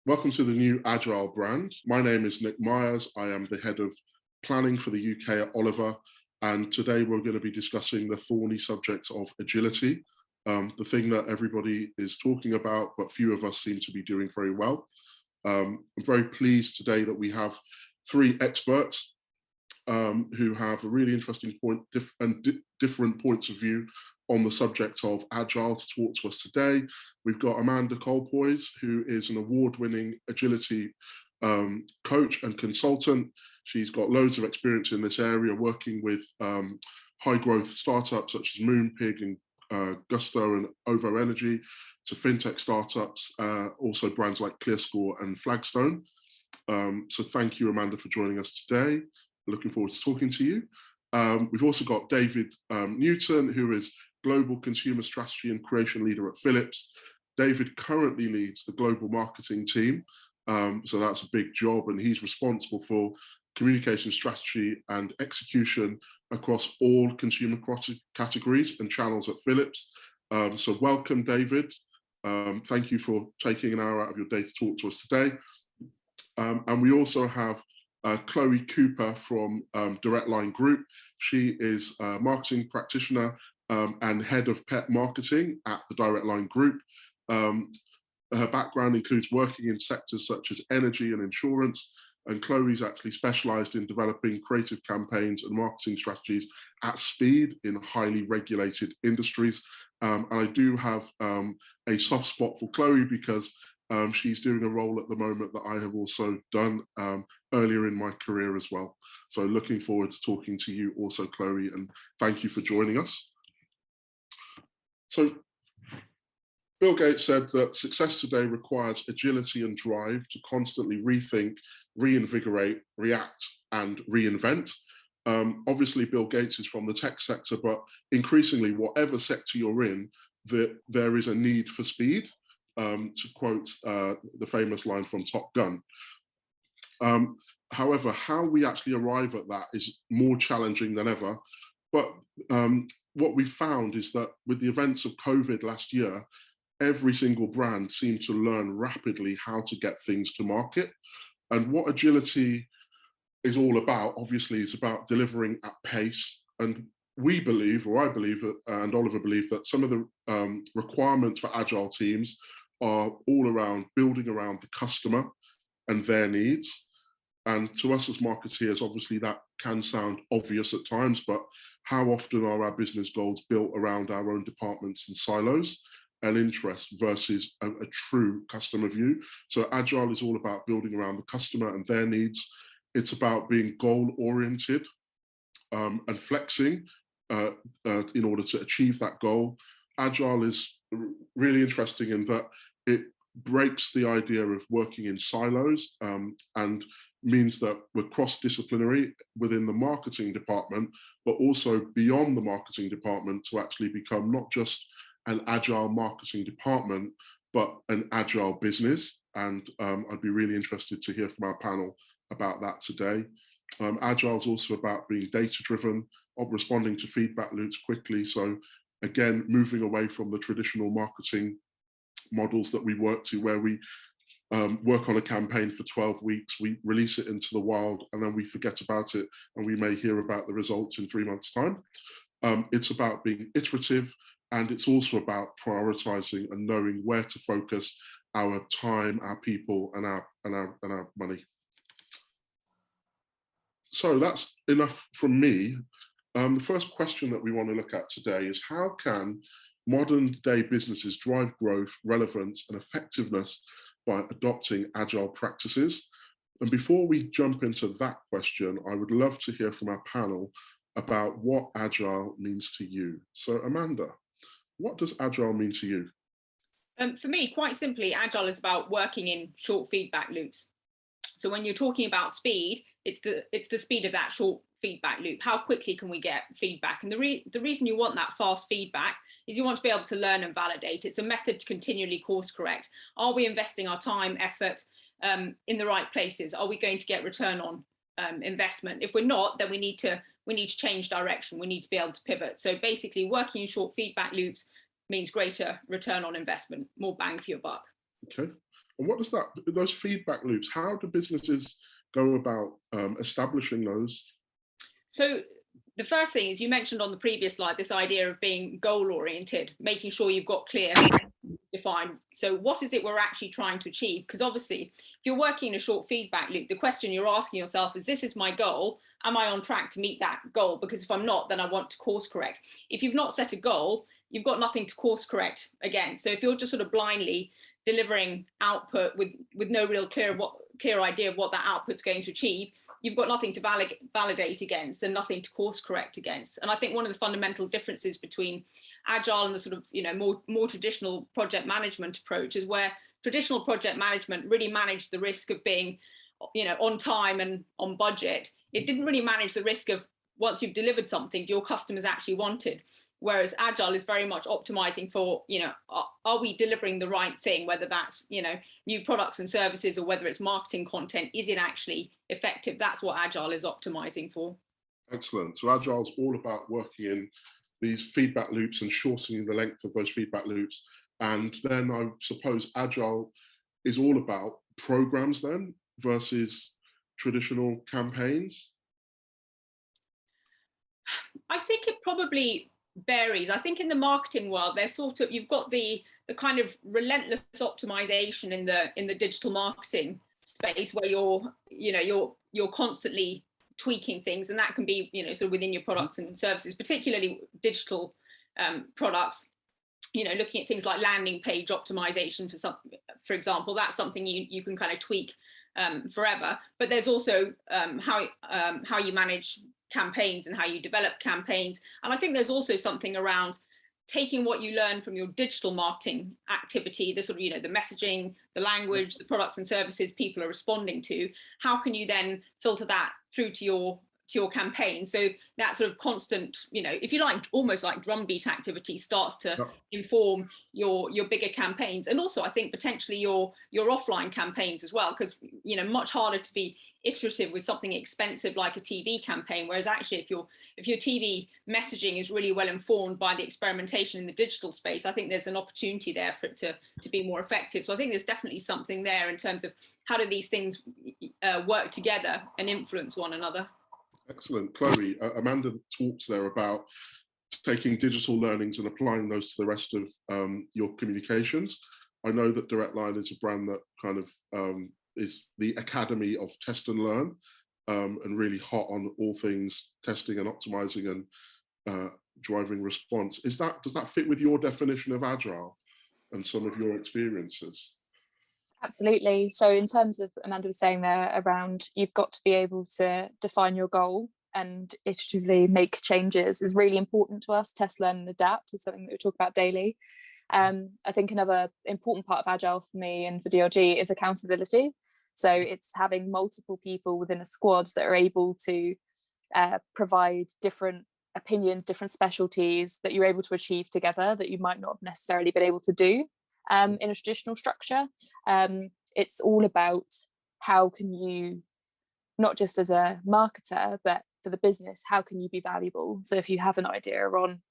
Welcome to the new Agile brand. My name is Nick Myers. I am the head of planning for the UK at Oliver. And today we're going to be discussing the thorny subject of agility, the thing that everybody is talking about, but few of us seem to be doing very well. I'm very pleased today that we have three experts who have a really interesting point and different points of view on the subject of Agile to talk to us today. We've got Amanda Colpoys, who is an award-winning agility coach and consultant. She's got loads of experience in this area, working with high-growth startups such as Moonpig and Gusto and Ovo Energy, to fintech startups, also brands like ClearScore and Flagstone. So thank you, Amanda, for joining us today. Looking forward to talking to you. We've also got David Newton, who is Global Consumer Strategy and Creation Leader at Phillips. David currently leads the global marketing team, so that's a big job, and he's responsible for communication strategy and execution across all consumer categories and channels at Phillips. So welcome, David. Thank you for taking an hour out of your day to talk to us today. And we also have Chloe Cooper from Directline Group. She is a marketing practitioner and head of pet marketing at the Directline Group. Her background includes working in sectors such as energy and insurance, and Chloe's actually specialized in developing creative campaigns and marketing strategies at speed in highly regulated industries. And I do have a soft spot for Chloe because she's doing a role at the moment that I have also done earlier in my career as well. So looking forward to talking to you also, Chloe, and thank you for joining us. So Bill Gates said that success today requires agility and drive to constantly rethink, reinvigorate, react, and reinvent. Obviously, Bill Gates is from the tech sector, but increasingly, whatever sector you're in, there is a need for speed, to quote the famous line from Top Gun. However, how we actually arrive at that is more challenging than ever. But what we found is that with the events of COVID last year, every single brand seemed to learn rapidly how to get things to market. And what agility is all about, obviously, is about delivering at pace. And we believe, or I believe, and Oliver believe, that some of the requirements for agile teams are all around building around the customer and their needs. And to us as marketeers, obviously that can sound obvious at times, but how often are our business goals built around our own departments and silos and interests versus a true customer view? So Agile is all about building around the customer and their needs. It's about being goal-oriented and flexing in order to achieve that goal. Agile is really interesting in that it breaks the idea of working in silos and means that we're cross-disciplinary within the marketing department, but also beyond the marketing department to actually become not just an agile marketing department, but an agile business. And I'd be really interested to hear from our panel about that today. Agile is also about being data-driven, responding to feedback loops quickly. So again, moving away from the traditional marketing models that we work to, where we work on a campaign for 12 weeks, we release it into the wild, and then we forget about it, and we may hear about the results in 3 months' time. It's about being iterative, and it's also about prioritizing and knowing where to focus our time, our people, and our money. So that's enough from me. The first question that we want to look at today is, how can modern day businesses drive growth, relevance, and effectiveness by adopting agile practices? And before we jump into that question, I would love to hear from our panel about what agile means to you. So Amanda, what does agile mean to you? For me, quite simply, agile is about working in short feedback loops. So when you're talking about speed, it's the speed of that short feedback loop. How quickly can we get feedback? And the reason you want that fast feedback is you want to be able to learn and validate. It's a method to continually course correct. Are we investing our time, effort in the right places? Are we going to get return on investment? If we're not, then we need to change direction. We need to be able to pivot. So basically, working in short feedback loops means greater return on investment, more bang for your buck. Okay. And what does that, those feedback loops, how do businesses go about establishing those? So the first thing is, you mentioned on the previous slide this idea of being goal oriented, making sure you've got clear defined. So what is it we're actually trying to achieve? Because obviously, if you're working in a short feedback loop, the question you're asking yourself is, this is my goal. Am I on track to meet that goal? Because if I'm not, then I want to course correct. If you've not set a goal, you've got nothing to course correct against. So if you're just sort of blindly delivering output with no real clear idea of what that output's going to achieve, you've got nothing to validate against and nothing to course correct against. And I think one of the fundamental differences between Agile and the sort of, you know, more traditional project management approach is where traditional project management really managed the risk of being, you know, on time and on budget. It didn't really manage the risk of, once you've delivered something, do your customers actually want it? Whereas Agile is very much optimizing for, you know, are we delivering the right thing, whether that's, you know, new products and services, or whether it's marketing content, is it actually effective? That's what Agile is optimizing for. Excellent. So Agile is all about working in these feedback loops and shortening the length of those feedback loops. And then I suppose Agile is all about programs then versus traditional campaigns. I think it probably varies. I think in the marketing world, there's sort of, you've got the kind of relentless optimization in the digital marketing space, where you're constantly tweaking things, and that can be, you know, sort of within your products and services, particularly digital products. You know, looking at things like landing page optimization for example, that's something you can kind of tweak forever. But there's also how you manage campaigns and how you develop campaigns. And I think there's also something around taking what you learn from your digital marketing activity, the sort of, you know, the messaging, the language, the products and services people are responding to. How can you then filter that through to your campaign? So that sort of constant, you know, if you like, almost like drumbeat activity starts to inform your bigger campaigns. And also I think potentially your offline campaigns as well, because, you know, much harder to be iterative with something expensive like a TV campaign, whereas actually if your TV messaging is really well informed by the experimentation in the digital space, I think there's an opportunity there for it to be more effective. So I think there's definitely something there in terms of how do these things work together and influence one another. Excellent. Chloe, Amanda talks there about taking digital learnings and applying those to the rest of your communications. I know that Directline is a brand that kind of is the academy of test and learn, and really hot on all things testing and optimizing and driving response. Does that fit with your definition of Agile and some of your experiences? Absolutely. So in terms of, Amanda was saying there around, you've got to be able to define your goal and iteratively make changes is really important to us. Test, learn and adapt is something that we talk about daily. I think another important part of Agile for me and for DLG is accountability. So it's having multiple people within a squad that are able to provide different opinions, different specialties that you're able to achieve together that you might not have necessarily been able to do in a traditional structure. It's all about how can you, not just as a marketer, but for the business, how can you be valuable? So if you have an idea on,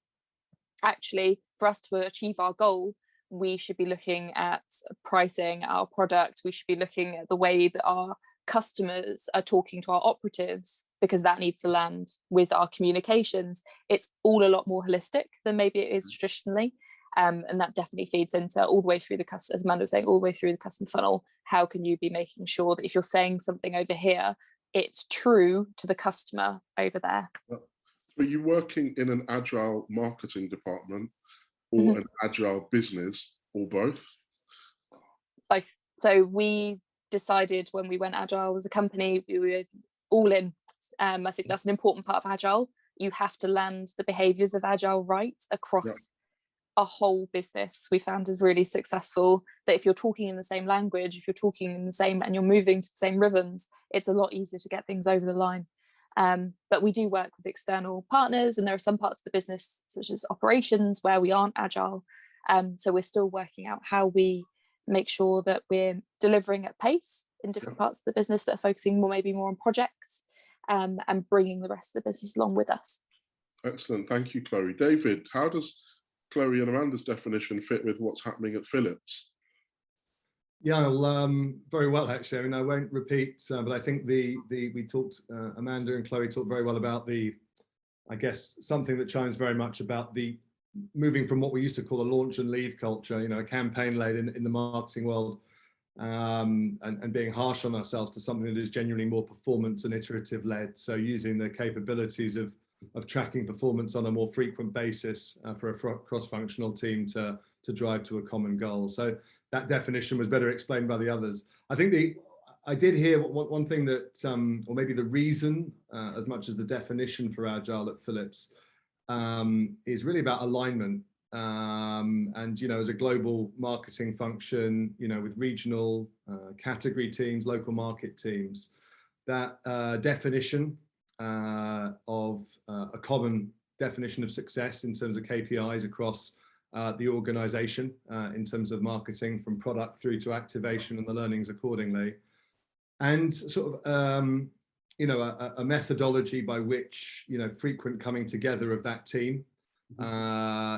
actually, for us to achieve our goal, we should be looking at pricing our product, we should be looking at the way that our customers are talking to our operatives, because that needs to land with our communications. It's all a lot more holistic than maybe it is traditionally. And that definitely feeds into all the way through the customer, as Amanda was saying, all the way through the customer funnel. How can you be making sure that if you're saying something over here, it's true to the customer over there? Are you working in an Agile marketing department or an Agile business, or both? Both. So we decided when we went Agile as a company, we were all in. I think that's an important part of Agile. You have to land the behaviors of Agile right across a whole business. We found is really successful that if you're talking in the same language, if you're talking in the same and you're moving to the same rhythms, it's a lot easier to get things over the line. But we do work with external partners, and there are some parts of the business, such as operations, where we aren't Agile. So we're still working out how we make sure that we're delivering at pace in different parts of the business that are focusing maybe more on projects, and bringing the rest of the business along with us. Excellent. Thank you, Chloe. David, how does Chloe and Amanda's definition fit with what's happening at Phillips? Yeah, well, very well actually. I mean, I won't repeat, but I think we talked, Amanda and Chloe talked very well about I guess something that chimes very much about the moving from what we used to call a launch and leave culture, a campaign led in the marketing world, and being harsh on ourselves to something that is genuinely more performance and iterative led. So using the capabilities of tracking performance on a more frequent basis for a cross-functional team to drive to a common goal. So that definition was better explained by the others. I think I did hear one thing that, or maybe the reason, as much as the definition for Agile at Phillips, is really about alignment. And, as a global marketing function, with regional category teams, local market teams, that definition of a common definition of success in terms of KPIs across the organization, in terms of marketing from product through to activation and the learnings accordingly. And sort of, a methodology by which, frequent coming together of that team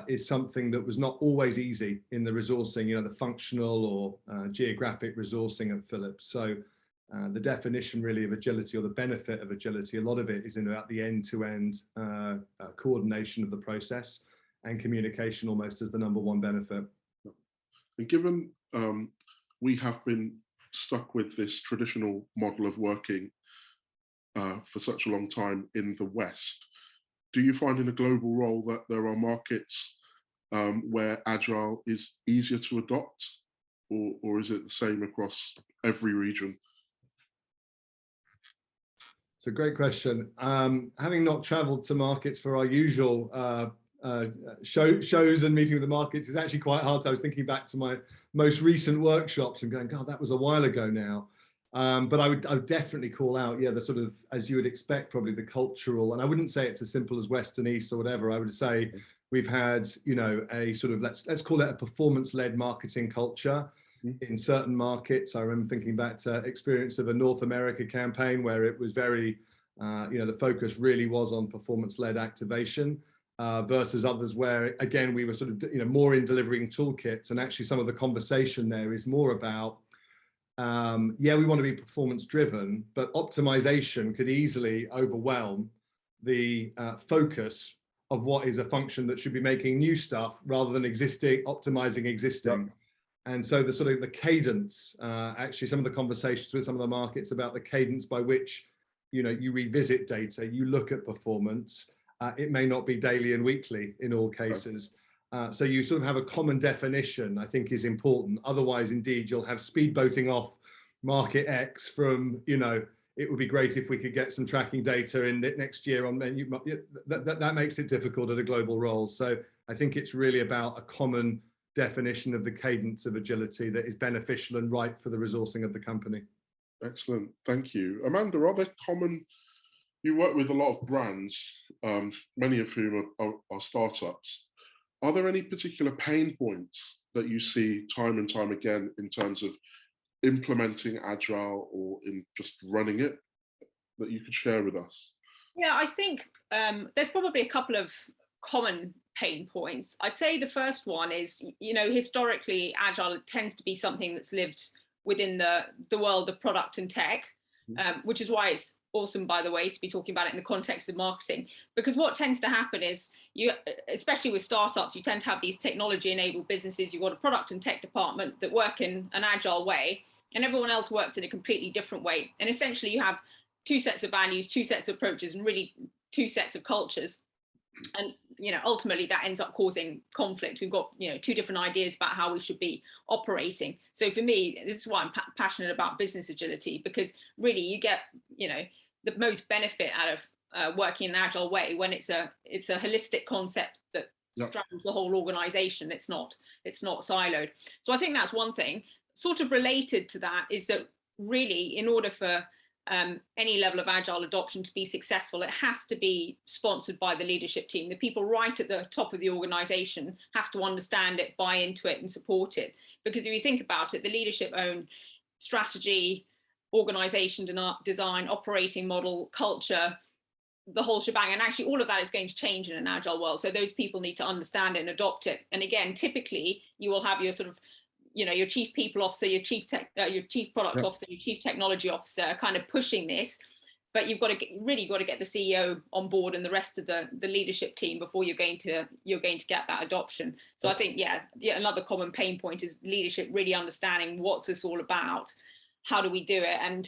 is something that was not always easy in the resourcing, the functional or geographic resourcing at Phillips. So the definition really of agility, or the benefit of agility, a lot of it is about the end-to-end coordination of the process and communication almost as the number one benefit. And given we have been stuck with this traditional model of working for such a long time in the West, do you find in a global role that there are markets where Agile is easier to adopt, or is it the same across every region? It's a great question. Having not traveled to markets for our usual shows and meeting with the markets, is actually quite hard. So I was thinking back to my most recent workshops and going, God, that was a while ago now. But I would definitely call out, the sort of, as you would expect, probably the cultural, and I wouldn't say it's as simple as West and East or whatever. I would say we've had, a sort of, let's call it a performance-led marketing culture in certain markets. I remember thinking back to experience of a North America campaign where it was very, the focus really was on performance-led activation, versus others where, again, we were sort of, more in delivering toolkits. And actually some of the conversation there is more about, we want to be performance driven, but optimization could easily overwhelm the focus of what is a function that should be making new stuff rather than optimizing existing. Yep. And so the sort of the cadence, actually some of the conversations with some of the markets about the cadence by which, you revisit data, you look at performance, it may not be daily and weekly in all cases. So you sort of have a common definition, I think, is important. Otherwise, indeed, you'll have speedboating off market X from, it would be great if we could get some tracking data in next year on menu. That makes it difficult at a global role. So I think it's really about a common definition of the cadence of agility that is beneficial and right for the resourcing of the company. Excellent, thank you. Amanda, are there you work with a lot of brands, many of whom are startups. Are there any particular pain points that you see time and time again in terms of implementing Agile or in just running it that you could share with us? Yeah, I think there's probably a couple of common pain points. I'd say the first one is, historically, Agile tends to be something that's lived within the world of product and tech, which is why it's awesome, by the way, to be talking about it in the context of marketing, because what tends to happen is especially with startups, you tend to have these technology enabled businesses. You've got a product and tech department that work in an Agile way, and everyone else works in a completely different way. And essentially you have two sets of values, two sets of approaches, and really two sets of cultures. And, ultimately that ends up causing conflict. We've got, two different ideas about how we should be operating. So for me, this is why I'm passionate about business agility, because really you get, the most benefit out of working in an Agile way when it's a holistic concept that straddles the whole organization. It's not siloed. So I think that's one thing. Sort of related to that is that really, in order for any level of Agile adoption to be successful, it has to be sponsored by the leadership team. The people right at the top of the organization have to understand it, buy into it, and support it. Because if you think about it, the leadership own strategy, organization design, operating model, culture, the whole shebang. And actually all of that is going to change in an Agile world. So those people need to understand it and adopt it. And again, typically you will have your sort of you know, your chief people officer, your chief product officer, your chief technology officer are kind of pushing this, but you've got to really got to get the CEO on board and the rest of the leadership team before you're going to get that adoption. So I think, yeah, another common pain point is leadership really understanding what's this all about, how do we do it, and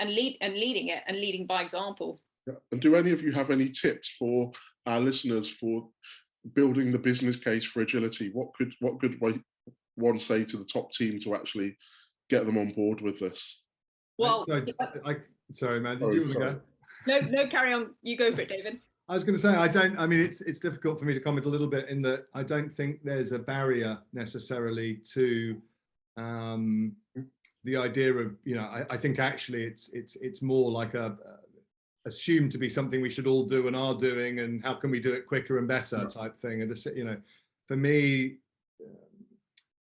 leading it and leading by example. Yeah. And do any of you have any tips for our listeners for building the business case for agility? What could one say to the top team to actually get them on board with this? Well, sorry, man. Did you want to go? No, carry on. You go for it, David. I was going to say, I mean, it's difficult for me to comment a little bit in that I don't think there's a barrier necessarily to the idea of, you know, I think actually it's more like assumed to be something we should all do and are doing, and how can we do it quicker and better type thing. And you know, for me,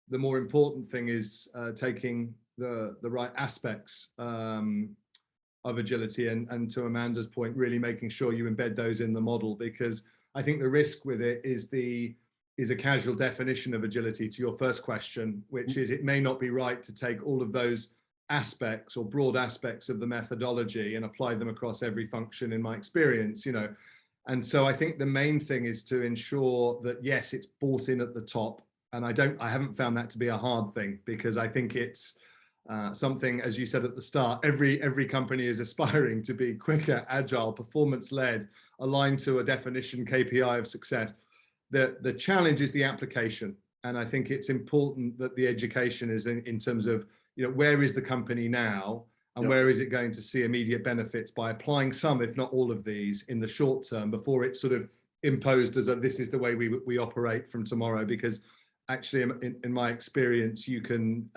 the more important thing is taking the right aspects of agility and to Amanda's point, really making sure you embed those in the model, because I think the risk with it is a casual definition of agility to your first question, which is it may not be right to take all of those aspects or broad aspects of the methodology and apply them across every function, in my experience, you know. And so I think the main thing is to ensure that, yes, it's bought in at the top. And I haven't found that to be a hard thing, because I think it's something, as you said at the start, every company is aspiring to be quicker, agile, performance-led, aligned to a definition KPI of success. The challenge is the application. And I think it's important that the education is in terms of, you know, where is the company now, and where is it going to see immediate benefits by applying some, if not all of these, in the short term, before it's sort of imposed as this is the way we operate from tomorrow. Because actually, in my experience, you can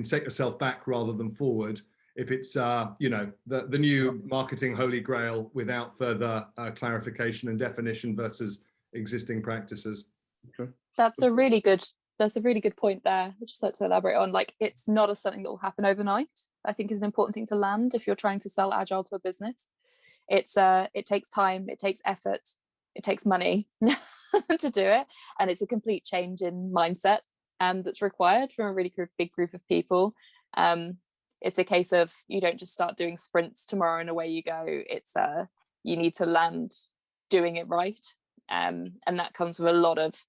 set yourself back rather than forward if it's you know, the new marketing holy grail without further clarification and definition versus existing practices. Okay. That's a really good point there. I'd just like to elaborate on, like, it's not something that will happen overnight. I think is an important thing to land if you're trying to sell agile to a business. It takes time, it takes effort, it takes money to do it, and it's a complete change in mindset that's required from a really big group of people. It's a case of, you don't just start doing sprints tomorrow and away you go. It's you need to land doing it right, and that comes with a lot of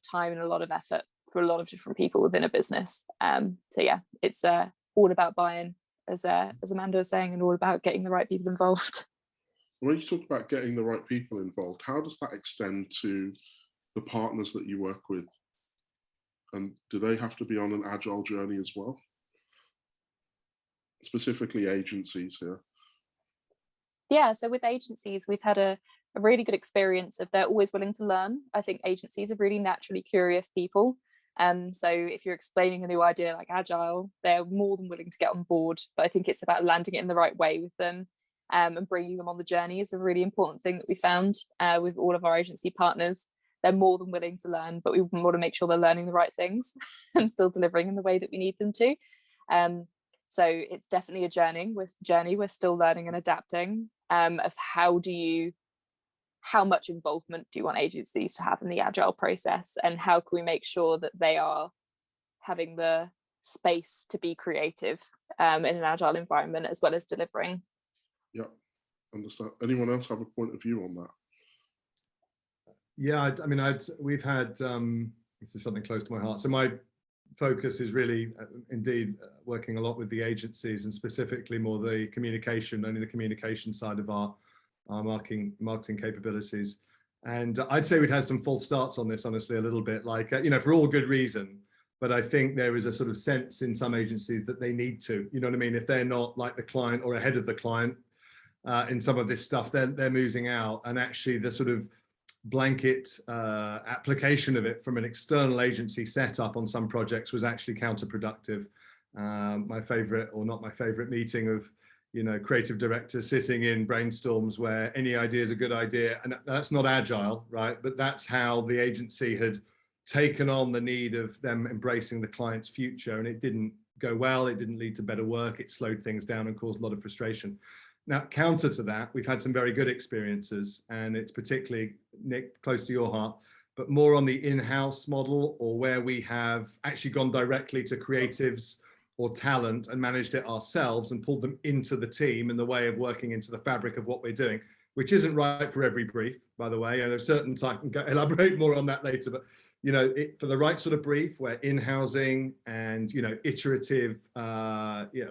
time and a lot of effort for a lot of different people within a business. So yeah, it's all about buy-in, as Amanda was saying, and all about getting the right people involved. When you talk about getting the right people involved, how does that extend to the partners that you work with? And do they have to be on an agile journey as well? Specifically agencies here. Yeah, so with agencies, we've had a really good experience of they're always willing to learn. I think agencies are really naturally curious people. So if you're explaining a new idea like agile, they're more than willing to get on board. But I think it's about landing it in the right way with them. And bringing them on the journey is a really important thing that we found with all of our agency partners. They're more than willing to learn, but we want to make sure they're learning the right things and still delivering in the way that we need them to. So it's definitely a journey. We're still learning and adapting of how much involvement do you want agencies to have in the agile process, and how can we make sure that they are having the space to be creative in an agile environment as well as delivering. Yeah, understand. Anyone else have a point of view on that? Yeah, I mean, we've had, this is something close to my heart. So my focus is really indeed working a lot with the agencies, and specifically more the communication side of our marketing capabilities. And I'd say we'd had some false starts on this, honestly, a little bit, like, you know, for all good reason. But I think there is a sort of sense in some agencies that they need to, you know what I mean? If they're not like the client or ahead of the client in some of this stuff, they're losing out. And actually the sort of blanket application of it from an external agency setup on some projects was actually counterproductive. My favorite, or not my favorite, meeting of, you know, creative directors sitting in brainstorms where any idea is a good idea, and that's not agile, right? But that's how the agency had taken on the need of them embracing the client's future, and it didn't go well. It didn't lead to better work. It slowed things down and caused a lot of frustration. Now, counter to that, we've had some very good experiences, and it's particularly, Nick, close to your heart, but more on the in-house model, or where we have actually gone directly to creatives or talent and managed it ourselves and pulled them into the team and the way of working into the fabric of what we're doing, which isn't right for every brief, by the way. And there's certain I can elaborate more on that later, but for the right sort of brief, where in-housing and iterative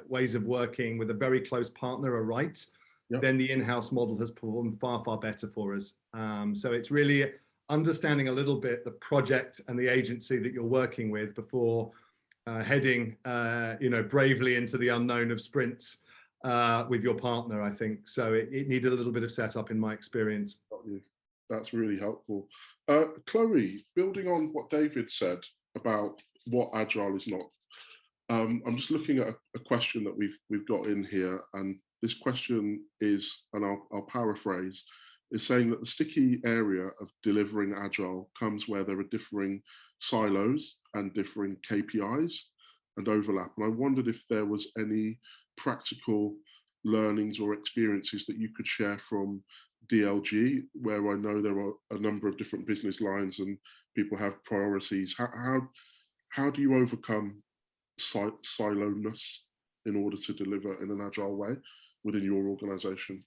ways of working with a very close partner are right, then the in-house model has performed far, far better for us. So it's really understanding a little bit the project and the agency that you're working with before heading bravely into the unknown of sprints with your partner, I think. So it needed a little bit of setup in my experience. That's really helpful. Chloe, building on what David said about what Agile is not, I'm just looking at a question that we've got in here, and this question is, and I'll paraphrase, is saying that the sticky area of delivering Agile comes where there are differing silos and differing KPIs and overlap. And I wondered if there was any practical learnings or experiences that you could share from DLG, where I know there are a number of different business lines and people have priorities. How do you overcome siloness in order to deliver in an Agile way within your organization?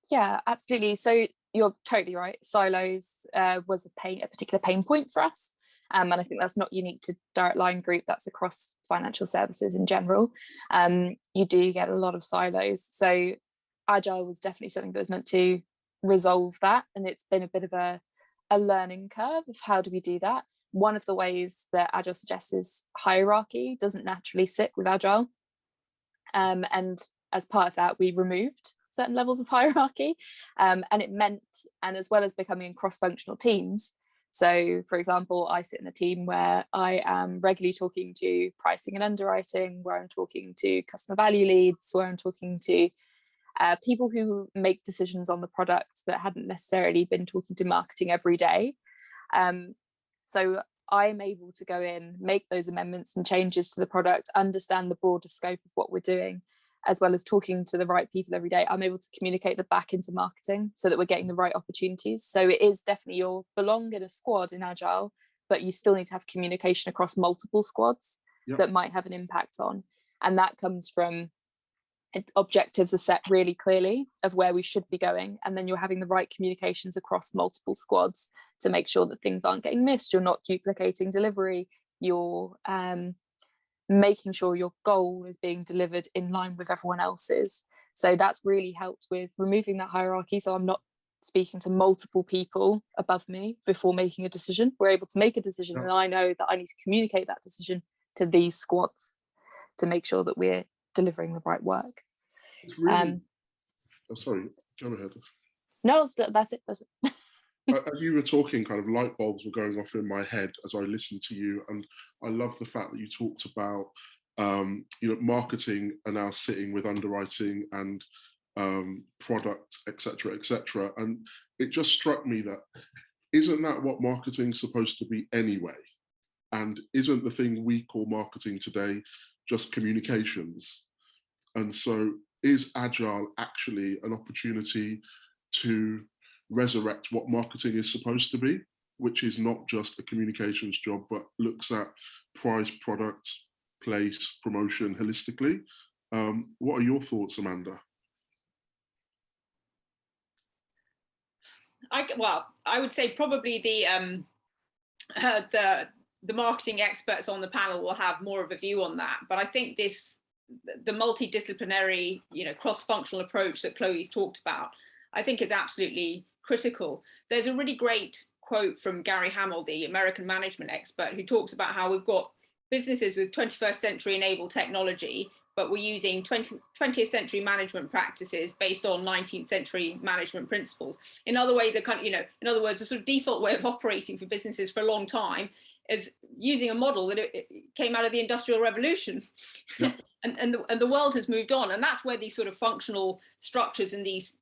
Yeah, absolutely. So you're totally right. Silos was a particular pain point for us. And I think that's not unique to Directline Group, that's across financial services in general. You do get a lot of silos. So Agile was definitely something that was meant to resolve that. And it's been a bit of a learning curve of how do we do that. One of the ways that Agile suggests is hierarchy doesn't naturally sit with Agile. And as part of that, we removed certain levels of hierarchy, and it meant, and as well as becoming cross-functional teams. So for example, I sit in a team where I am regularly talking to pricing and underwriting, where I'm talking to customer value leads, where I'm talking to people who make decisions on the products that hadn't necessarily been talking to marketing every day. So I'm able to go in, make those amendments and changes to the product, understand the broader scope of what we're doing, as well as talking to the right people every day. I'm able to communicate that back into marketing so that we're getting the right opportunities. So it is definitely, you'll belong in a squad in Agile, but you still need to have communication across multiple squads that might have an impact on. And that comes from objectives are set really clearly of where we should be going. And then you're having the right communications across multiple squads to make sure that things aren't getting missed. You're not duplicating delivery. You're making sure your goal is being delivered in line with everyone else's. So that's really helped with removing that hierarchy. So I'm not speaking to multiple people above me before making a decision. We're able to make a decision, and I know that I need to communicate that decision to these squads to make sure that we're delivering the right work. Really, sorry, go ahead. No, that's it. As you were talking, kind of light bulbs were going off in my head as I listened to you, and I love the fact that you talked about marketing are now sitting with underwriting and product, etc., and it just struck me that isn't that what marketing's supposed to be anyway? And isn't the thing we call marketing today just communications? And so is Agile actually an opportunity to resurrect what marketing is supposed to be, which is not just a communications job, but looks at price, product, place, promotion holistically? What are your thoughts, Amanda? I would say probably the marketing experts on the panel will have more of a view on that. But I think the multidisciplinary, cross-functional approach that Chloe's talked about, I think is absolutely critical. There's a really great quote from Gary Hamel, the American management expert, who talks about how we've got businesses with 21st century enabled technology, but we're using 20th century management practices based on 19th century management principles. In other words, in other words, the sort of default way of operating for businesses for a long time is using a model that it came out of the Industrial Revolution. Yeah. and the world has moved on, and that's where these sort of functional structures and these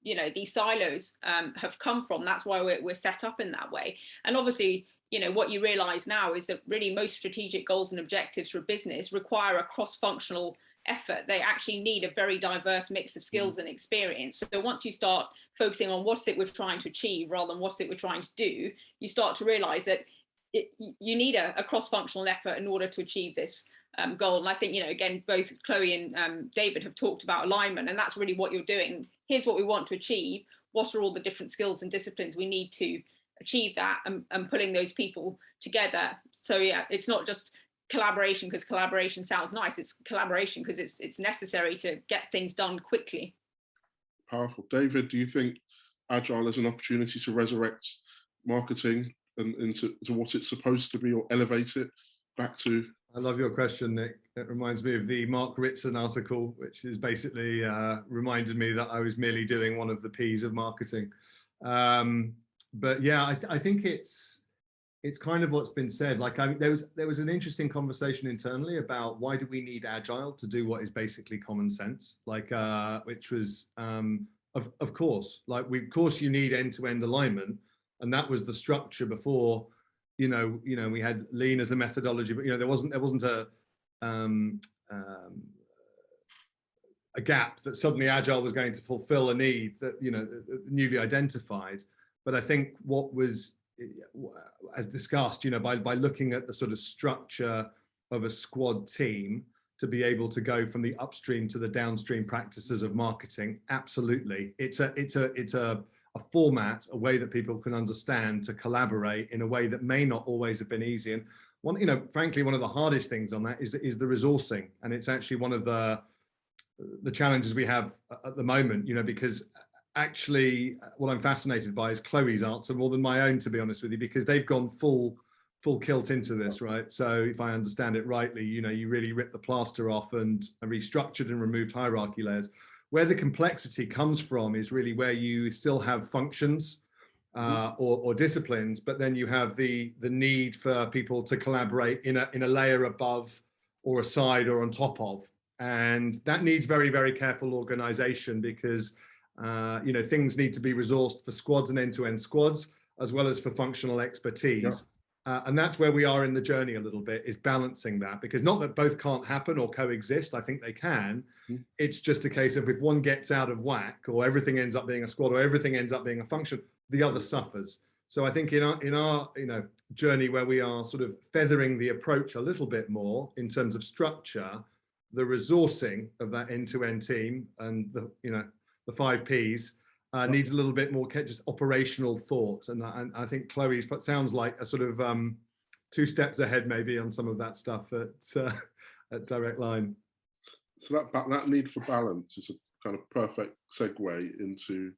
silos have come from. That's why we're set up in that way. And obviously, what you realize now is that really most strategic goals and objectives for a business require a cross-functional effort. They actually need a very diverse mix of skills and experience. So once you start focusing on what's it we're trying to achieve rather than what's it we're trying to do, you start to realize that you need a cross-functional effort in order to achieve this goal. And I think, again, both Chloe and David have talked about alignment, and that's really what you're doing. Here's what we want to achieve. What are all the different skills and disciplines we need to achieve that, and pulling those people together. So yeah, it's not just collaboration because collaboration sounds nice. It's collaboration because it's necessary to get things done quickly. Powerful. David, do you think Agile is an opportunity to resurrect marketing and into what it's supposed to be, or elevate it back to? I love your question, Nick. It reminds me of the Mark Ritson article, which is basically reminded me that I was merely doing one of the P's of marketing. But yeah, I think it's kind of what's been said. Like, there was an interesting conversation internally about why do we need Agile to do what is basically common sense, like which was of course, like of course you need end-to-end alignment, and that was the structure before. We had lean as a methodology, but there wasn't a gap that suddenly Agile was going to fulfill a need that newly identified. But I think what was, as discussed, by looking at the sort of structure of a squad team to be able to go from the upstream to the downstream practices of marketing, absolutely, it's a format, a way that people can understand to collaborate in a way that may not always have been easy. And frankly, one of the hardest things on that is the resourcing, and it's actually one of the challenges we have at the moment. Because actually, what I'm fascinated by is Chloe's answer more than my own, to be honest with you, because they've gone full kilt into this, right? So if I understand it rightly, you really ripped the plaster off and restructured and removed hierarchy layers. Where the complexity comes from is really where you still have functions or disciplines, but then you have the need for people to collaborate in a layer above or aside or on top of. And that needs very, very careful organization, because things need to be resourced for squads and end-to-end squads, as well as for functional expertise. And that's where we are in the journey a little bit, is balancing that, because not that both can't happen or coexist, I think they can. It's just a case of if one gets out of whack, or everything ends up being a squad, or everything ends up being a function, the other suffers. So I think in our journey, where we are sort of feathering the approach a little bit more in terms of structure, the resourcing of that end-to-end team and the 5 Ps needs a little bit more just operational thought. And I think Chloe's sounds like a sort of 2 steps ahead maybe on some of that stuff at Directline. So that need for balance is a kind of perfect segue into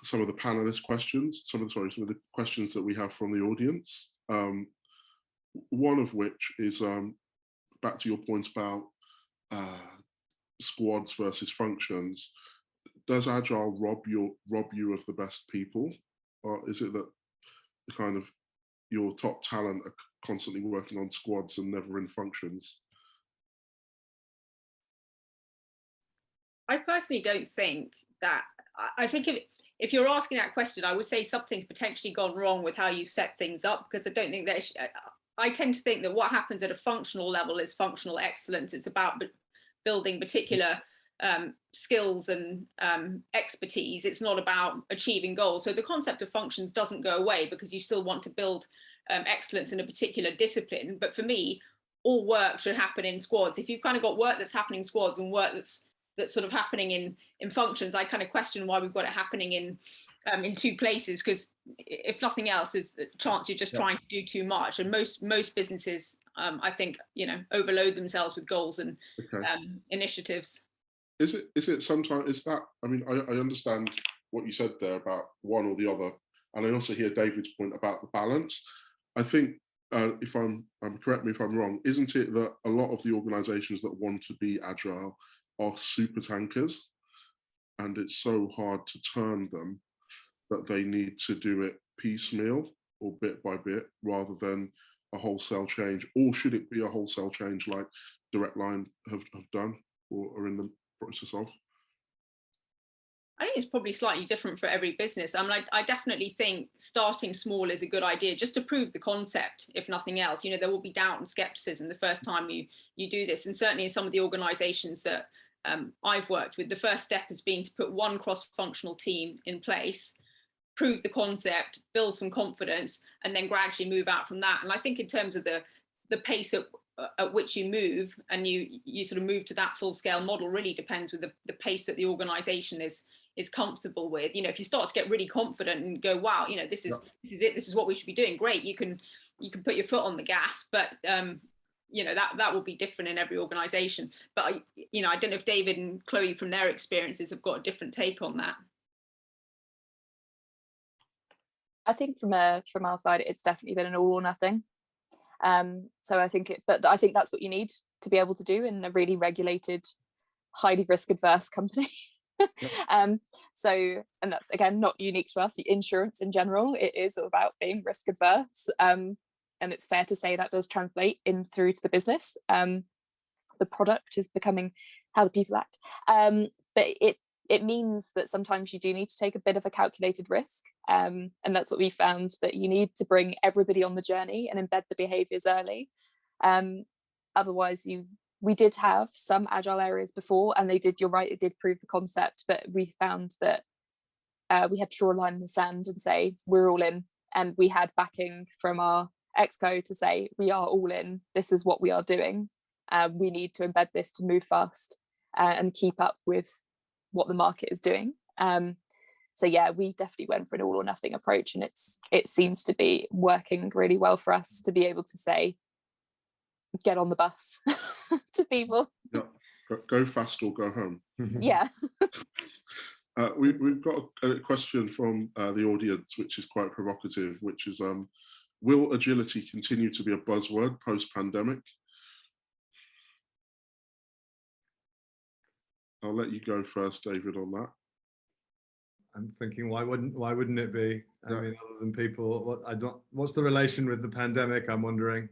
some of the panelist questions, some of the questions that we have from the audience. One of which is back to your point about squads versus functions. Does Agile rob you of the best people, or is it that the kind of your top talent are constantly working on squads and never in functions? I personally don't think that. I think if you're asking that question, I would say something's potentially gone wrong with how you set things up, because I don't think that. I tend to think that what happens at a functional level is functional excellence. It's about building particular skills and expertise. It's not about achieving goals. So the concept of functions doesn't go away, because you still want to build excellence in a particular discipline. But for me, all work should happen in squads. If you've kind of got work that's happening in squads and work that's sort of happening in functions, I kind of question why we've got it happening in 2 places, because if nothing else, is the chance you're just trying to do too much. And most businesses, I think, overload themselves with goals and initiatives. Is it sometimes, is that, I mean, I understand what you said there about one or the other, and I also hear David's point about the balance. I think, if I'm correct me if I'm wrong, isn't it that a lot of the organizations that want to be agile are super tankers, and it's so hard to turn them that they need to do it piecemeal or bit by bit rather than a wholesale change? Or should it be a wholesale change like Directline have done or are in the process of? I think it's probably slightly different for every business. I mean, I definitely think starting small is a good idea, just to prove the concept, if nothing else. You know, there will be doubt and skepticism the first time you do this. And certainly in some of the organizations that I've worked with, the first step has been to put one cross-functional team in place, prove the concept, build some confidence, and then gradually move out from that. And I think in terms of the pace at which you move, and you sort of move to that full-scale model, really depends with the pace that the organization is comfortable with. You know, if you start to get really confident and go, wow, you know, this is it, this is what we should be doing, great, you can put your foot on the gas. But you know, that will be different in every organization. But you know, I don't know if David and Chloe, from their experiences, have got a different take on that. I think from our side, it's definitely been an all or nothing. So I think but I think that's what you need to be able to do in a really regulated, highly risk adverse company. So, and that's again not unique to us. Insurance in general, it is about being risk adverse, and it's fair to say that does translate in through to the business. The product is becoming how the people act, but it means that sometimes you do need to take a bit of a calculated risk, and that's what we found, that you need to bring everybody on the journey and embed the behaviors early. Otherwise, we did have some agile areas before, and you're right, it did prove the concept, but we found that we had to draw a line in the sand and say we're all in, and we had backing from our exco to say we are all in, this is what we are doing, we need to embed this to move fast and keep up with what the market is doing. So yeah, we definitely went for an all or nothing approach, and it seems to be working really well for us to be able to say, get on the bus to people. Yeah, go fast or go home. Yeah. We've got a question from the audience, which is quite provocative, which is, will agility continue to be a buzzword post-pandemic? I'll let you go first, David, on that. I'm thinking, why wouldn't it be? I mean, other than people, what's the relation with the pandemic? I'm wondering.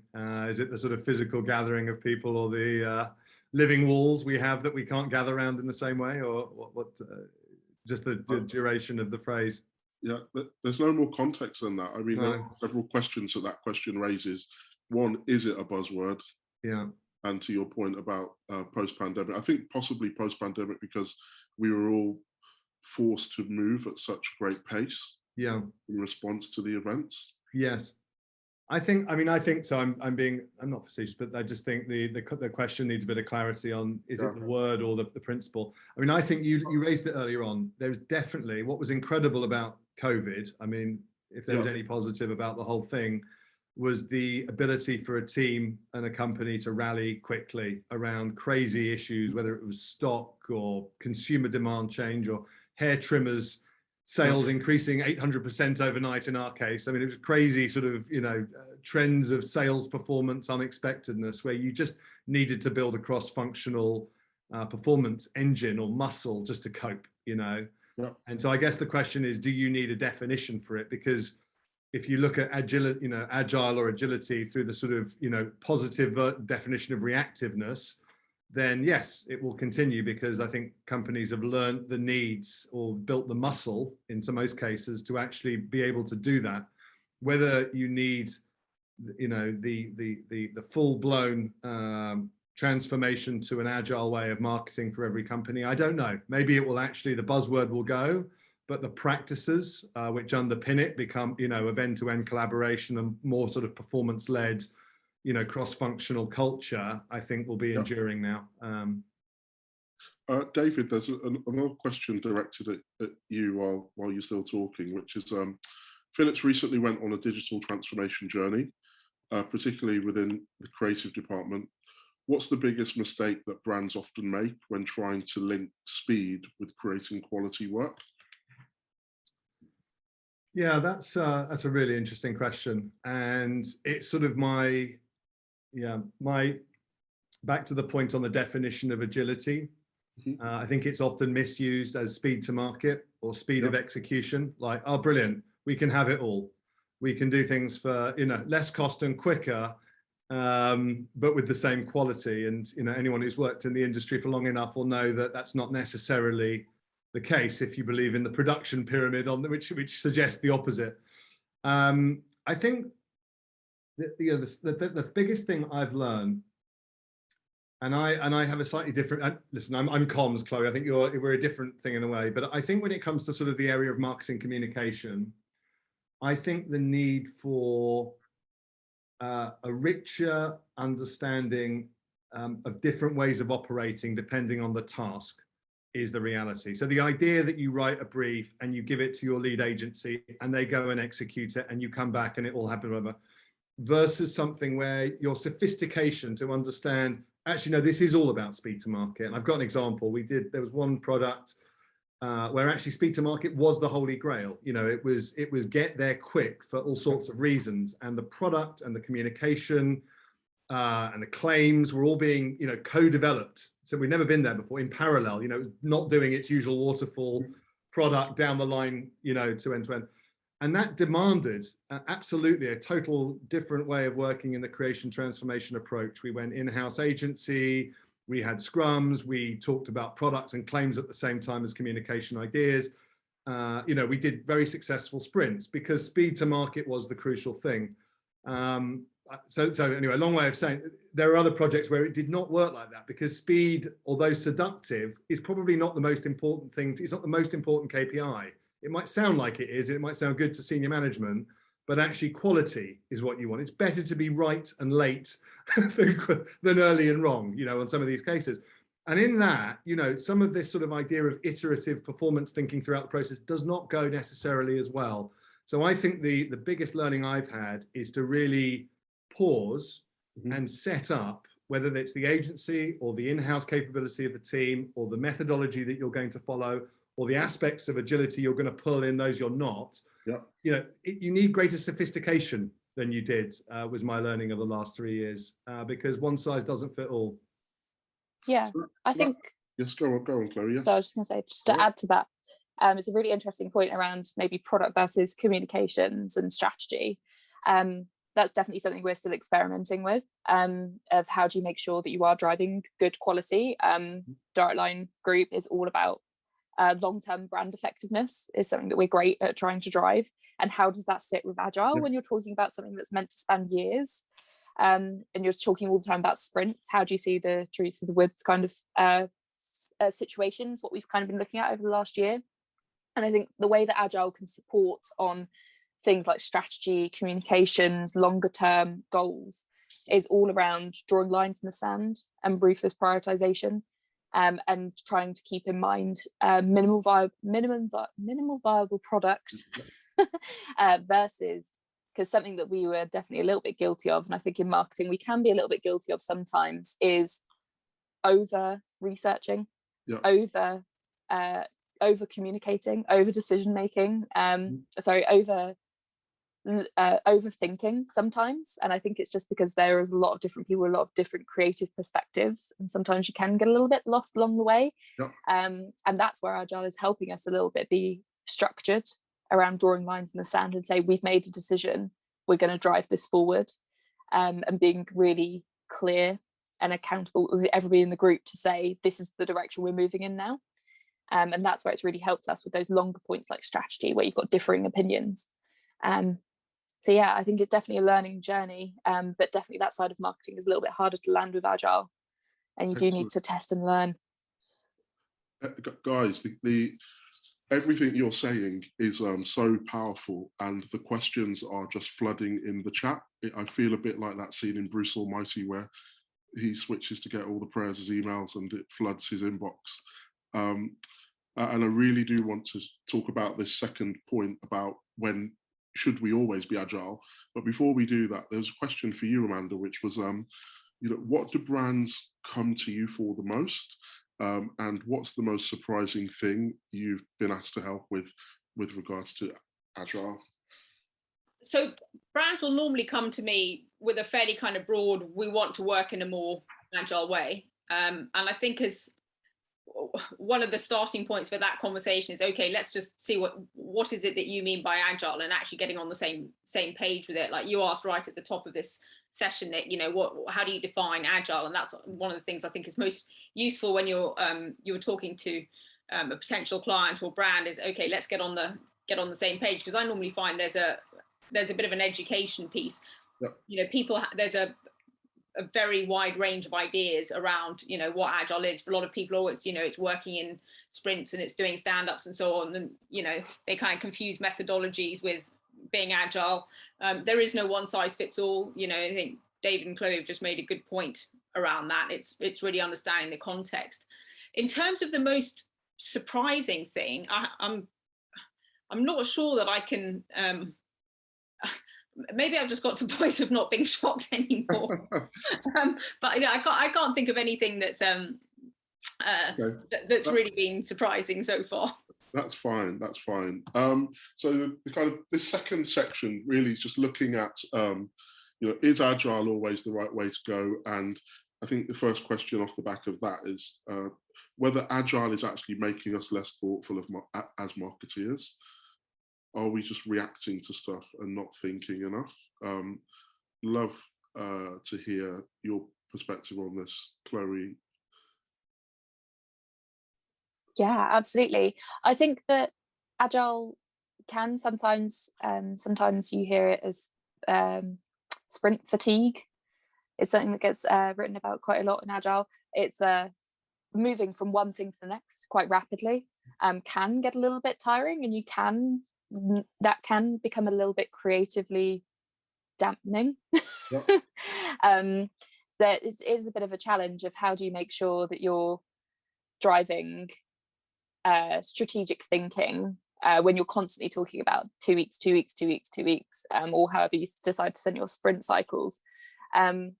Is it the sort of physical gathering of people, or the living walls we have that we can't gather around in the same way, or what? Just the duration of the phrase. Yeah, but there's no more context than that. I mean, there are several questions that question raises. One, is it a buzzword? Yeah. And to your point about post-pandemic, I think possibly post-pandemic because we were all forced to move at such a great pace. Yeah. In response to the events. Yes. I think so. I'm not facetious, but I just think the question needs a bit of clarity on, is it the word or the principle? I mean, I think you raised it earlier on. There's definitely, what was incredible about COVID, I mean, if there was any positive about the whole thing, was the ability for a team and a company to rally quickly around crazy issues, whether it was stock or consumer demand change or hair trimmers sales increasing 800% overnight in our case. I mean, it was crazy sort of, trends of sales performance, unexpectedness, where you just needed to build a cross-functional performance engine or muscle just to cope, And so I guess the question is, do you need a definition for it? Because if you look at agile or agility through the sort of, positive definition of reactiveness, then yes, it will continue, because I think companies have learned the needs or built the muscle in most cases to actually be able to do that. Whether you need, the full-blown transformation to an agile way of marketing for every company, I don't know. Maybe it will actually, the buzzword will go, but the practices which underpin it become, of end-to-end collaboration and more sort of performance-led, cross-functional culture, I think will be enduring now. David, there's another question directed at you while you're still talking, which is, Phillips recently went on a digital transformation journey, particularly within the creative department. What's the biggest mistake that brands often make when trying to link speed with creating quality work? Yeah, that's a really interesting question, and it's sort of my back to the point on the definition of agility. I think it's often misused as speed to market or speed of execution. Like, oh, brilliant, we can have it all. We can do things for less cost and quicker, but with the same quality. And anyone who's worked in the industry for long enough will know that that's not necessarily the case if you believe in the production pyramid on which suggests the opposite. I think that, the biggest thing I've learned, and I have a slightly different, listen, I'm comms, Chloe, I think we're a different thing in a way, but I think when it comes to sort of the area of marketing communication, I think the need for a richer understanding of different ways of operating depending on the task is the reality. So the idea that you write a brief and you give it to your lead agency and they go and execute it and you come back and it all happens, whatever, versus something where your sophistication to understand, actually, no, this is all about speed to market. And I've got an example. There was one product where actually speed to market was the holy grail. You know, it was get there quick for all sorts of reasons. And the product and the communication and the claims were all being, you know, co-developed. So we'd never been there before in parallel, you know, it was not doing its usual waterfall product down the line, you know, to end to end. And that demanded absolutely a total different way of working in the creation transformation approach. We went in-house agency, we had scrums, we talked about products and claims at the same time as communication ideas. You know, we did very successful sprints because speed to market was the crucial thing. So anyway, a long way of saying there are other projects where it did not work like that because speed, although seductive, is probably not the most important thing. It's not the most important KPI. It might sound like it is, it might sound good to senior management, but actually quality is what you want. It's better to be right and late than early and wrong, you know, on some of these cases. And in that, you know, some of this sort of idea of iterative performance thinking throughout the process does not go necessarily as well. So I think the biggest learning I've had is to really pause and set up, whether it's the agency or the in-house capability of the team or the methodology that you're going to follow or the aspects of agility you're going to pull in, those you're not. Yeah. You know, you need greater sophistication than you did, was my learning of the last 3 years, because one size doesn't fit all. Yeah, I think. Yes, go on, Chloe. Yes. So I was just going to say, just to add to that, it's a really interesting point around maybe product versus communications and strategy. That's definitely something we're still experimenting with, of how do you make sure that you are driving good quality. Directline Group is all about long-term brand effectiveness is something that we're great at trying to drive. And how does that sit with Agile when you're talking about something that's meant to span years? And you're talking all the time about sprints. How do you see the trees for the woods kind of situations, what we've kind of been looking at over the last year? And I think the way that Agile can support on things like strategy, communications, longer term goals is all around drawing lines in the sand and briefless prioritization, and trying to keep in mind minimal viable product versus, because something that we were definitely a little bit guilty of, and I think in marketing we can be a little bit guilty of sometimes, is over researching, over communicating, over decision making, overthinking sometimes. And I think it's just because there is a lot of different people, a lot of different creative perspectives, and sometimes you can get a little bit lost along the way. And that's where Agile is helping us a little bit be structured around drawing lines in the sand and say, we've made a decision, we're going to drive this forward, and being really clear and accountable with everybody in the group to say, this is the direction we're moving in now. And that's where it's really helped us with those longer points like strategy, where you've got differing opinions. So yeah, I think it's definitely a learning journey, but definitely that side of marketing is a little bit harder to land with Agile, and you do need to test and learn. Guys, everything you're saying is so powerful, and the questions are just flooding in the chat. I feel a bit like that scene in Bruce Almighty where he switches to get all the prayers as emails and it floods his inbox. And I really do want to talk about this second point about when should we always be agile. But before we do that, there's a question for you, Amanda, which was, you know, what do brands come to you for the most? And what's the most surprising thing you've been asked to help with regards to agile? So brands will normally come to me with a fairly kind of broad, we want to work in a more agile way. And I think as one of the starting points for that conversation is, okay, let's just see what is it that you mean by agile, and actually getting on the same page with it. Like you asked right at the top of this session, that, you know, how do you define agile? And that's one of the things I think is most useful when you were talking to a potential client or brand is, okay, let's get on the same page, because I normally find there's a bit of an education piece. Yep. You know, people, there's a very wide range of ideas around, you know, what agile is. For a lot of people, it's, you know, it's working in sprints and it's doing stand-ups and so on, and you know, they kind of confuse methodologies with being agile. There is no one size fits all. You know, I think David and Chloe have just made a good point around that. It's really understanding the context. In terms of the most surprising thing, I'm not sure that I can. Maybe I've just got to the point of not being shocked anymore. But you know, I can't think of anything that's Okay. that's really been surprising so far. That's fine. That's fine. So the kind of this second section really is just looking at, you know, is agile always the right way to go? And I think the first question off the back of that is whether agile is actually making us less thoughtful as marketeers. Are we just reacting to stuff and not thinking enough? Love to hear your perspective on this, Chloe. Yeah, absolutely. I think that agile can sometimes you hear it as sprint fatigue. It's something that gets written about quite a lot in agile. It's moving from one thing to the next quite rapidly, can get a little bit tiring, and that can become a little bit creatively dampening. Yep. There is a bit of a challenge of how do you make sure that you're driving strategic thinking when you're constantly talking about 2 weeks, 2 weeks, 2 weeks, 2 weeks, or however you decide to send your sprint cycles. And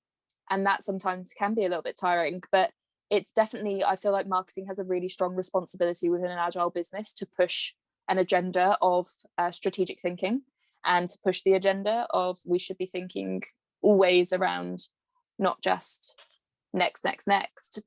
that sometimes can be a little bit tiring, but it's definitely, I feel like marketing has a really strong responsibility within an agile business to push an agenda of strategic thinking, and to push the agenda of we should be thinking always around not just next,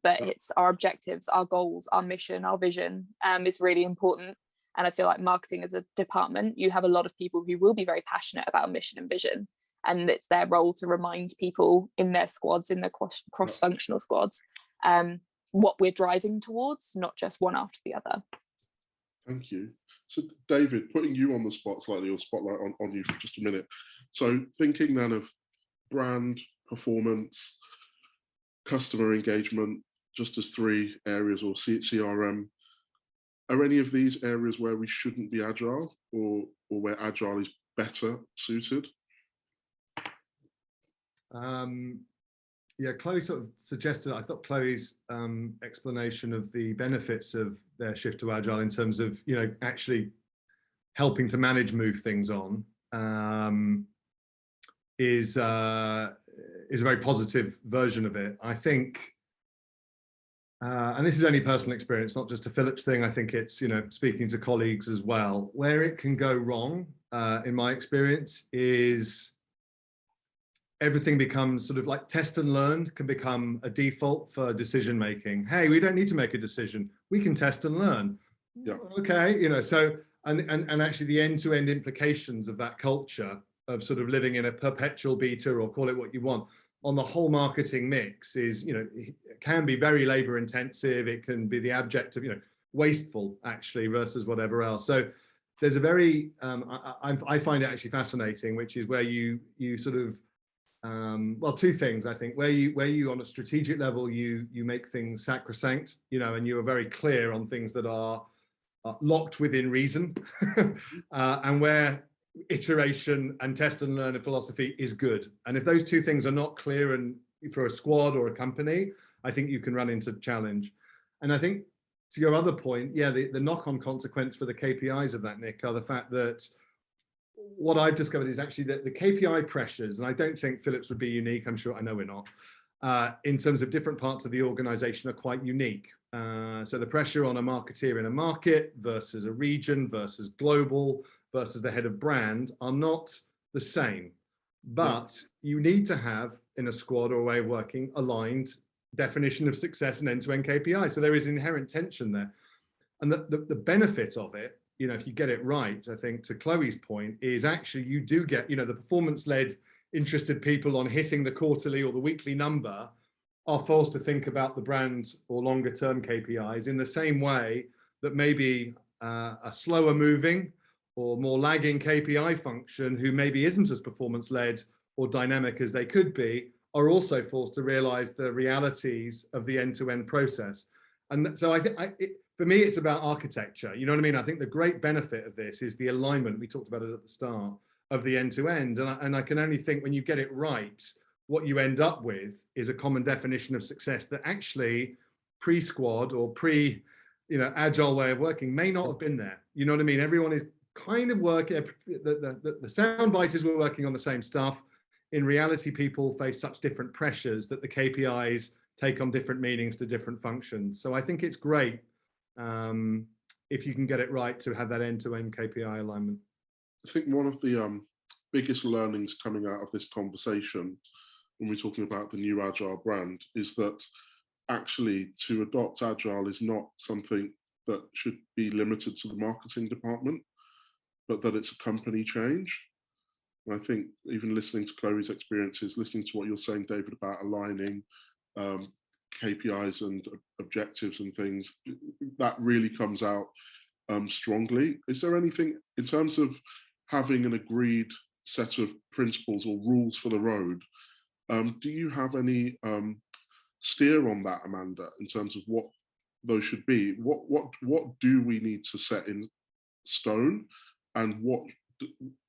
but it's our objectives, our goals, our mission, our vision is really important. And I feel like marketing as a department, you have a lot of people who will be very passionate about mission and vision, and it's their role to remind people in their squads, in their cross-functional squads, what we're driving towards, not just one after the other. Thank you. So David, putting you on the spot slightly, or spotlight on you for just a minute. So thinking then of brand, performance, customer engagement, just as 3 areas, or CRM, are any of these areas where we shouldn't be agile, or where agile is better suited? Yeah, Chloe sort of suggested, I thought Chloe's explanation of the benefits of their shift to agile in terms of, you know, actually helping to move things on is a very positive version of it. I think, and this is only personal experience, not just a Phillips thing. I think it's, you know, speaking to colleagues as well, where it can go wrong, in my experience, is everything becomes sort of like test and learn can become a default for decision making. Hey, we don't need to make a decision. We can test and learn. Yeah. Okay, you know, so and actually the end-to-end implications of that culture of sort of living in a perpetual beta, or call it what you want, on the whole marketing mix is, you know, it can be very labor intensive. It can be the abject of, you know, wasteful actually versus whatever else. So there's a very, I find it actually fascinating, which is where you sort of, well, 2 things, I think, where you on a strategic level, you make things sacrosanct, you know, and you are very clear on things that are locked within reason, and where iteration and test and learn and philosophy is good. And if those 2 things are not clear, and for a squad or a company, I think you can run into challenge. And I think to your other point, yeah, the knock-on consequence for the KPIs of that, Nick, are the fact that what I've discovered is actually that the KPI pressures, and I don't think Phillips would be unique, I'm sure, I know we're not, in terms of different parts of the organization are quite unique. So the pressure on a marketeer in a market versus a region versus global versus the head of brand are not the same. But you need to have, in a squad or a way of working, aligned definition of success and end-to-end KPI. So there is inherent tension there. And the benefit of it, you know, if you get it right, I think to Chloe's point, is actually you do get, you know, the performance-led interested people on hitting the quarterly or the weekly number are forced to think about the brand or longer term KPIs in the same way that maybe a slower moving or more lagging KPI function who maybe isn't as performance led or dynamic as they could be are also forced to realize the realities of the end-to-end process. And so I think for me, it's about architecture. You know what I mean? I think the great benefit of this is the alignment. We talked about it at the start of the end-to-end. And I can only think when you get it right, what you end up with is a common definition of success that actually pre-squad or agile way of working may not have been there. You know what I mean? Everyone is kind of working, the sound biters were working on the same stuff. In reality, people face such different pressures that the KPIs take on different meanings to different functions. So I think it's great if you can get it right to have that end-to-end KPI alignment. I think one of the biggest learnings coming out of this conversation when we're talking about the new Agile brand is that actually to adopt Agile is not something that should be limited to the marketing department, but that it's a company change. And I think even listening to Chloe's experiences, listening to what you're saying, David, about aligning KPIs and objectives and things, that really comes out strongly. Is there anything in terms of having an agreed set of principles or rules for the road? Do you have any steer on that, Amanda, in terms of what those should be? What do we need to set in stone, and what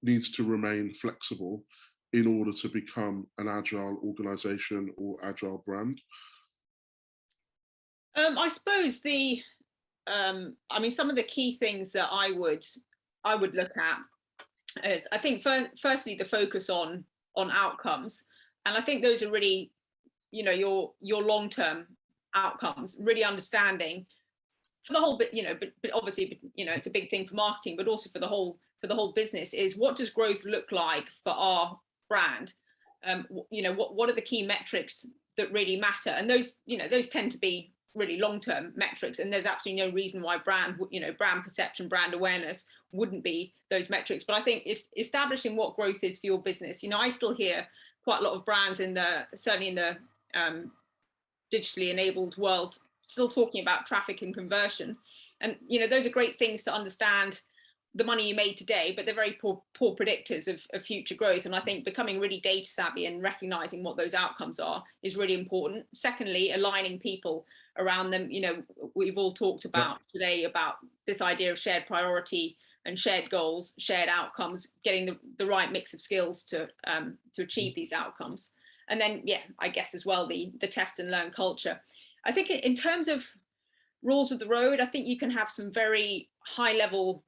needs to remain flexible in order to become an agile organization or agile brand? I suppose some of the key things that I would look at is, I think firstly the focus on outcomes, and I think those are really, your long-term outcomes, really understanding for the whole bit, but obviously, it's a big thing for marketing, but also for the whole business, is what does growth look like for our brand? What are the key metrics that really matter? And those tend to be really long-term metrics, and there's absolutely no reason why brand perception, brand awareness wouldn't be those metrics. But I think it's establishing what growth is for your business. I still hear quite a lot of brands certainly in the digitally enabled world still talking about traffic and conversion, and those are great things to understand the money you made today, but they're very poor predictors of future growth. And I think becoming really data savvy and recognizing what those outcomes are is really important. Secondly, aligning people around them. We've all talked about today about this idea of shared priority and shared goals, shared outcomes, getting the right mix of skills to achieve these outcomes. And then, I guess as well, the test and learn culture. I think in terms of rules of the road, I think you can have some very high level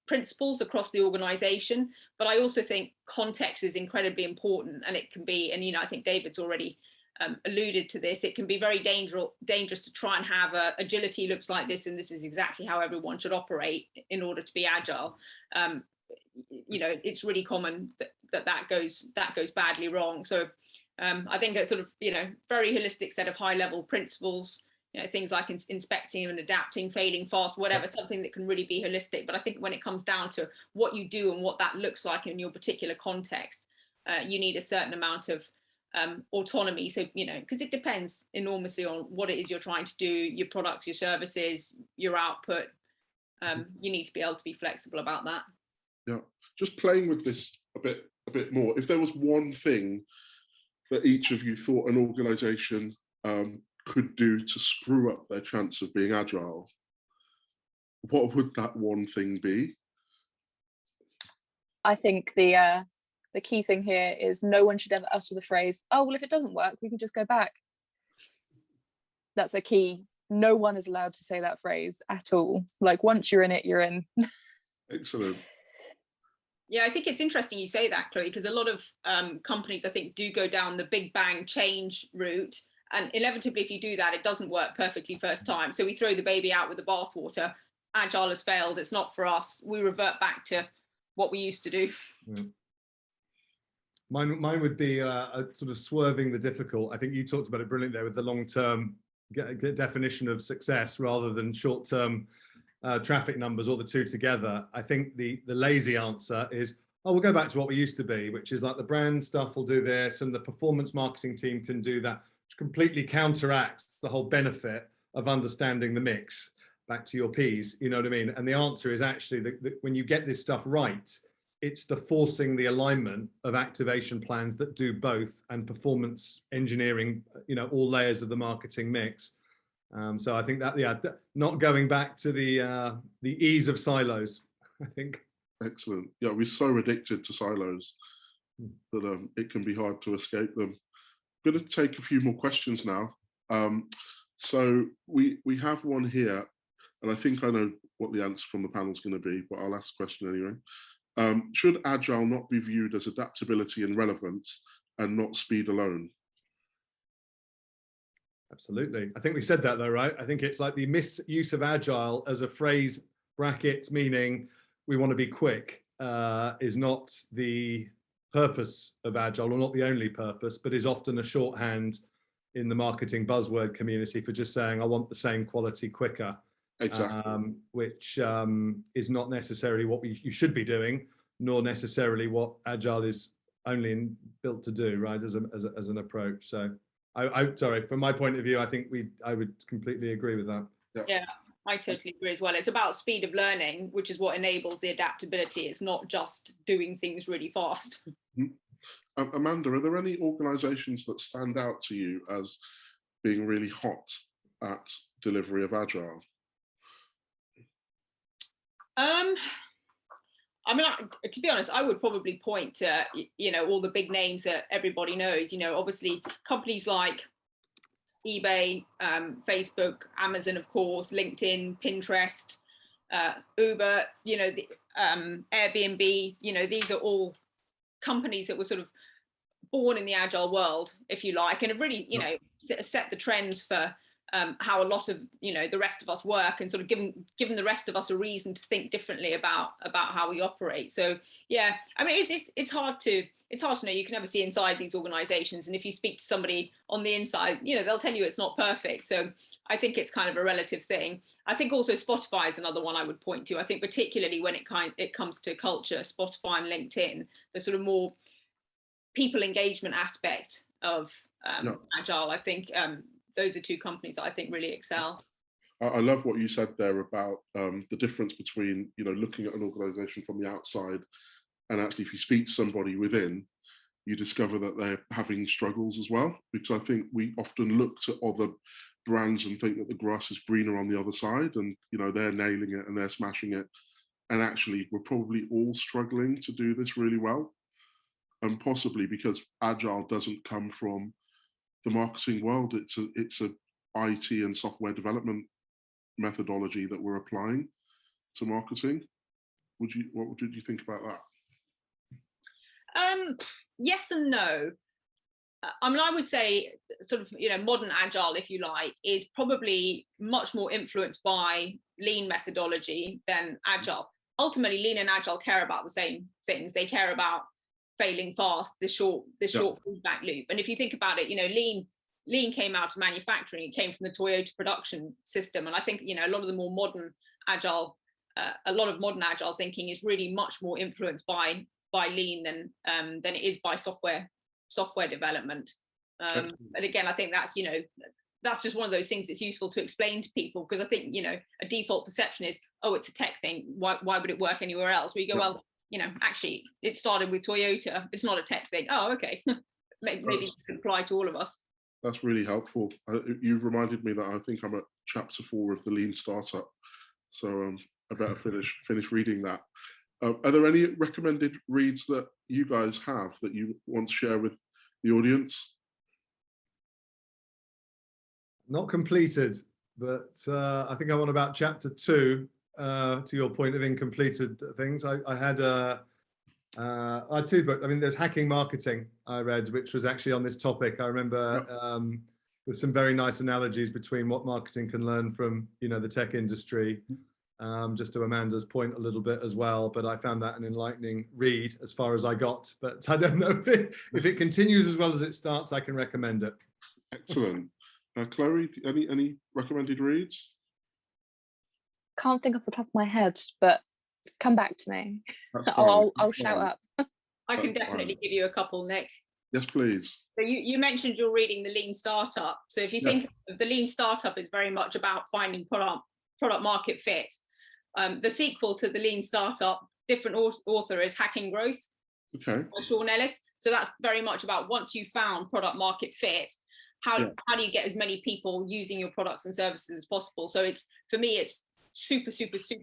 principles across the organization, but I also think context is incredibly important, and it can be, and I think David's already alluded to this, it can be very dangerous to try and have agility looks like this, and this is exactly how everyone should operate in order to be agile. It's really common that goes badly wrong. So I think a sort of very holistic set of high level principles, things like inspecting and adapting, failing fast, whatever, something that can really be holistic. But I think when it comes down to what you do and what that looks like in your particular context, you need a certain amount of autonomy. So, because it depends enormously on what it is you're trying to do, your products, your services, your output. You need to be able to be flexible about that. Yeah, just playing with this a bit more. If there was one thing that each of you thought an organization could do to screw up their chance of being agile, what would that one thing be? I think the key thing here is no one should ever utter the phrase, "Oh, well, if it doesn't work, we can just go back." That's a key. No one is allowed to say that phrase at all. Like, once you're in it, you're in. Excellent. Yeah, I think it's interesting you say that, Chloe, because a lot of companies, I think, do go down the big bang change route. And inevitably, if you do that, it doesn't work perfectly first time. So we throw the baby out with the bathwater. Agile has failed. It's not for us. We revert back to what we used to do. Yeah. Mine would be a sort of swerving the difficult. I think you talked about it brilliantly there with the long-term definition of success rather than short-term traffic numbers, or the two together. I think the lazy answer is, oh, we'll go back to what we used to be, which is like the brand stuff will do this and the performance marketing team can do that, which completely counteracts the whole benefit of understanding the mix. back to your P's, you know what I mean? And the answer is actually that when you get this stuff right, it's the forcing the alignment of activation plans that do both, and performance engineering, you know, all layers of the marketing mix. So I think that, yeah, not going back to the ease of silos, I think. Excellent. Yeah, we're so addicted to silos that it can be hard to escape them. I'm going to take a few more questions now. So we have one here, and I think I know what the answer from the panel is going to be, but I'll ask the question anyway. Should Agile not be viewed as adaptability and relevance and not speed alone? Absolutely. I think we said that though, right? I think it's like the misuse of Agile as a phrase, brackets, meaning we want to be quick, is not the purpose of Agile, or not the only purpose, but is often a shorthand in the marketing buzzword community for just saying, I want the same quality quicker. Exactly. Which is not necessarily what you should be doing, nor necessarily what Agile is only built to do, right, as an approach. So I sorry, from my point of view, I think I would completely agree with that. Yeah, I totally agree as well. It's about speed of learning, which is what enables the adaptability. It's not just doing things really fast. Amanda, are there any organizations that stand out to you as being really hot at delivery of Agile? I mean, to be honest, I would probably point to, you know, all the big names that everybody knows. You know, obviously companies like eBay, Facebook, Amazon, of course, LinkedIn, Pinterest, Uber, you know, the, Airbnb, you know, these are all companies that were sort of born in the Agile world, if you like, and have really, you know, set the trends for how a lot of, you know, the rest of us work, and sort of given the rest of us a reason to think differently about how we operate. So yeah, I mean, it's hard to know. You can never see inside these organizations, and if you speak to somebody on the inside, you know, they'll tell you it's not perfect. So I think it's kind of a relative thing. I think also Spotify is another one I would point to. I think particularly when it comes to culture, Spotify and LinkedIn, the sort of more people engagement aspect of Agile, I think those are two companies that I think really excel. I love what you said there about the difference between, you know, looking at an organization from the outside, and actually if you speak to somebody within, you discover that they're having struggles as well. Because I think we often look to other brands and think that the grass is greener on the other side, and, you know, they're nailing it and they're smashing it. And actually we're probably all struggling to do this really well. And possibly because Agile doesn't come from the marketing world, it's a IT and software development methodology that we're applying to marketing. What did you think about that? Yes and no. I mean, I would say sort of, you know, modern Agile, if you like, is probably much more influenced by lean methodology than Agile. Ultimately, lean and Agile care about the same things. They care about failing fast, this short feedback loop. And if you think about it, you know, lean came out of manufacturing. It came from the Toyota production system. And I think, you know, a lot of the more modern Agile, a lot of modern Agile thinking is really much more influenced by lean than it is by software development. And again, I think that's, you know, that's just one of those things that's useful to explain to people, because I think, you know, a default perception is, oh, it's a tech thing. Why would it work anywhere else? Where you go, well, you know, actually it started with Toyota. It's not a tech thing. Oh, okay. maybe it could apply to all of us. That's really helpful. You've reminded me that I think I'm at chapter 4 of the Lean Startup. So I better finish reading that. Are there any recommended reads that you guys have that you want to share with the audience? Not completed, but I think I'm on about chapter 2. To your point of incompleted things, I had two books. I mean, there's Hacking Marketing I read, which was actually on this topic. I remember with some very nice analogies between what marketing can learn from, you know, the tech industry. Just to Amanda's point a little bit as well, but I found that an enlightening read as far as I got. But I don't know if it continues as well as it starts. I can recommend it. Excellent. Chloe, any recommended reads? Can't think off the top of my head, but come back to me. I'll shout up. I can definitely give you a couple, Nick. Yes, please. So you mentioned you're reading the Lean Startup. So if you think of the Lean Startup, is very much about finding product market fit. The sequel to the Lean Startup, different author, is Hacking Growth, Okay. by Sean Ellis. So that's very much about, once you found product market fit, how do you get as many people using your products and services as possible? So it's, for me, it's super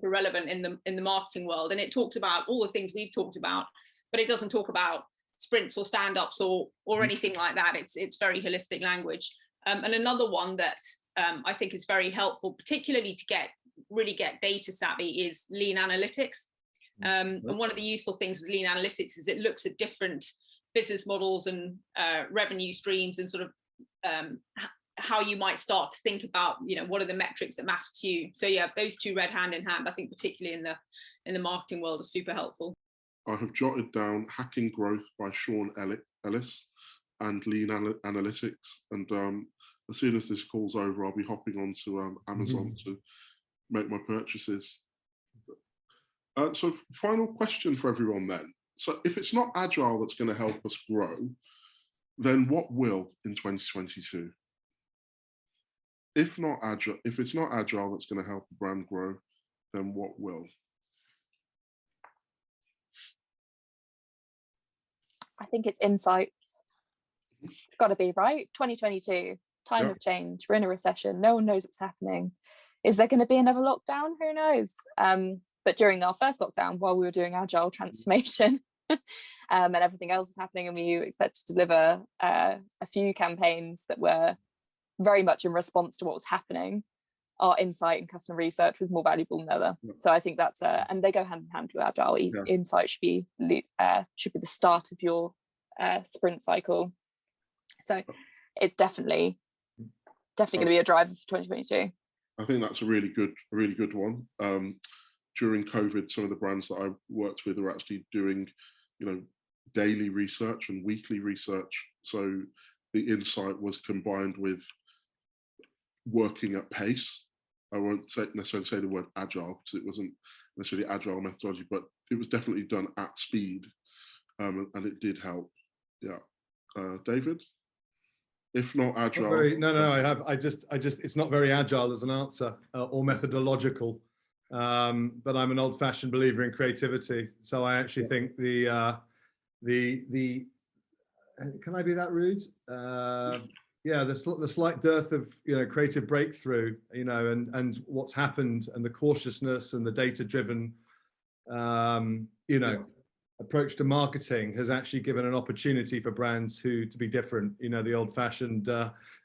relevant in the marketing world, and it talks about all the things we've talked about, but it doesn't talk about sprints or stand-ups or anything like that. It's very holistic language. And another one that I think is very helpful, particularly to really get data savvy, is Lean Analytics. And one of the useful things with Lean Analytics is it looks at different business models and revenue streams, and sort of how you might start to think about, what are the metrics that matter to you. So yeah, those two read hand in hand, I think, particularly in the marketing world, are super helpful. I have jotted down Hacking Growth by Sean Ellis and Lean Analytics. And as soon as this call's over, I'll be hopping onto Amazon to make my purchases. So final question for everyone then. So if it's not Agile that's going to help us grow, then what will in 2022? If it's not Agile that's going to help the brand grow, then what will? I think it's insights. It's got to be, right? 2022, time of change. We're in a recession. No one knows what's happening. Is there going to be another lockdown? Who knows? But during our first lockdown, while we were doing Agile transformation and everything else is happening, and we expected to deliver a few campaigns that were very much in response to what was happening, our insight and customer research was more valuable than ever. So I think that's and they go hand in hand with Agile. Insight should be the start of your sprint cycle. So it's definitely going to be a driver for 2022. I think that's a really good one. During COVID, some of the brands that I worked with are actually doing, daily research and weekly research. So the insight was combined with working at pace. I won't necessarily say the word agile, because it wasn't necessarily agile methodology, but it was definitely done at speed, and it did help. Yeah, David. If not agile, I just it's not very agile as an answer or methodological. But I'm an old-fashioned believer in creativity. So I actually think the can I be that rude? The slight dearth of creative breakthrough, and what's happened, and the cautiousness and the data-driven approach to marketing has actually given an opportunity for brands to be different. The old-fashioned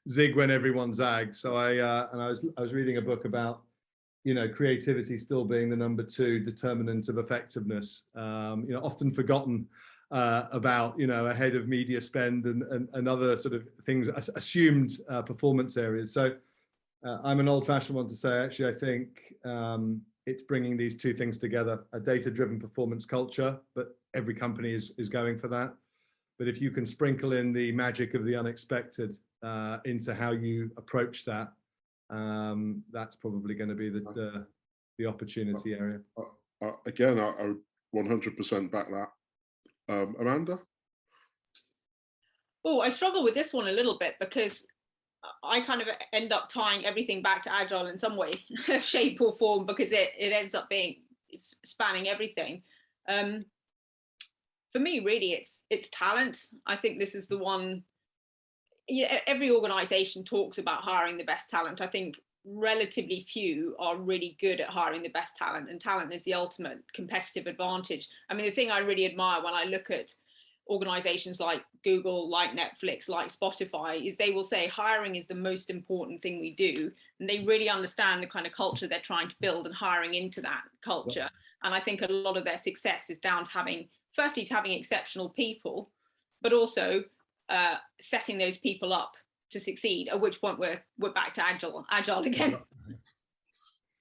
zig when everyone zags. So I was reading a book about creativity still being the number 2 determinant of effectiveness. Often forgotten about ahead of media spend and other sort of things, assumed performance areas. So I'm an old-fashioned one to say, actually, I think it's bringing these two things together: a data-driven performance culture, but every company is going for that. But if you can sprinkle in the magic of the unexpected into how you approach that, that's probably going to be the opportunity area. Again, I would 100% back that. Amanda? Oh, I struggle with this one a little bit, because I kind of end up tying everything back to Agile in some way, shape or form, because it ends up being spanning everything. For me, really, it's talent. I think this is the one. Every organization talks about hiring the best talent. I think relatively few are really good at hiring the best talent, and talent is the ultimate competitive advantage. I mean, the thing I really admire when I look at organizations like Google, like Netflix, like Spotify, is they will say hiring is the most important thing we do, and they really understand the kind of culture they're trying to build and hiring into that culture. And I think a lot of their success is down to having exceptional people, but also setting those people up to succeed, at which point we're back to agile again.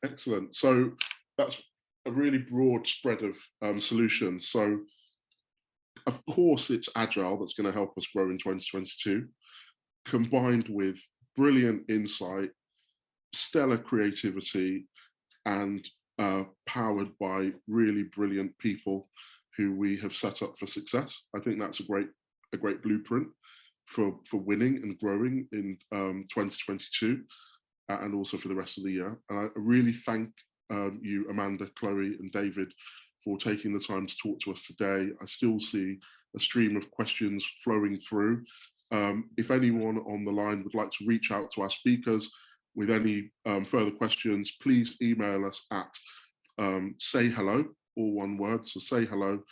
Excellent. So that's a really broad spread of solutions. So of course it's agile that's going to help us grow in 2022, combined with brilliant insight, stellar creativity, and powered by really brilliant people who we have set up for success. I think that's a great blueprint for winning and growing in 2022. and also for the rest of the year. And I really thank you, Amanda, Chloe and David, for taking the time to talk to us today. I still see a stream of questions flowing through. If anyone on the line would like to reach out to our speakers with any further questions, please email us at sayhello, all one word, so sayhello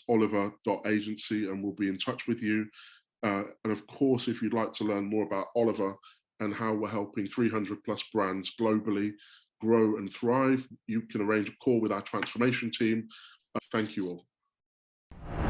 @oliver.agency, and we'll be in touch with you. And of course, if you'd like to learn more about Oliver and how we're helping 300 plus brands globally grow and thrive, you can arrange a call with our transformation team. Thank you all.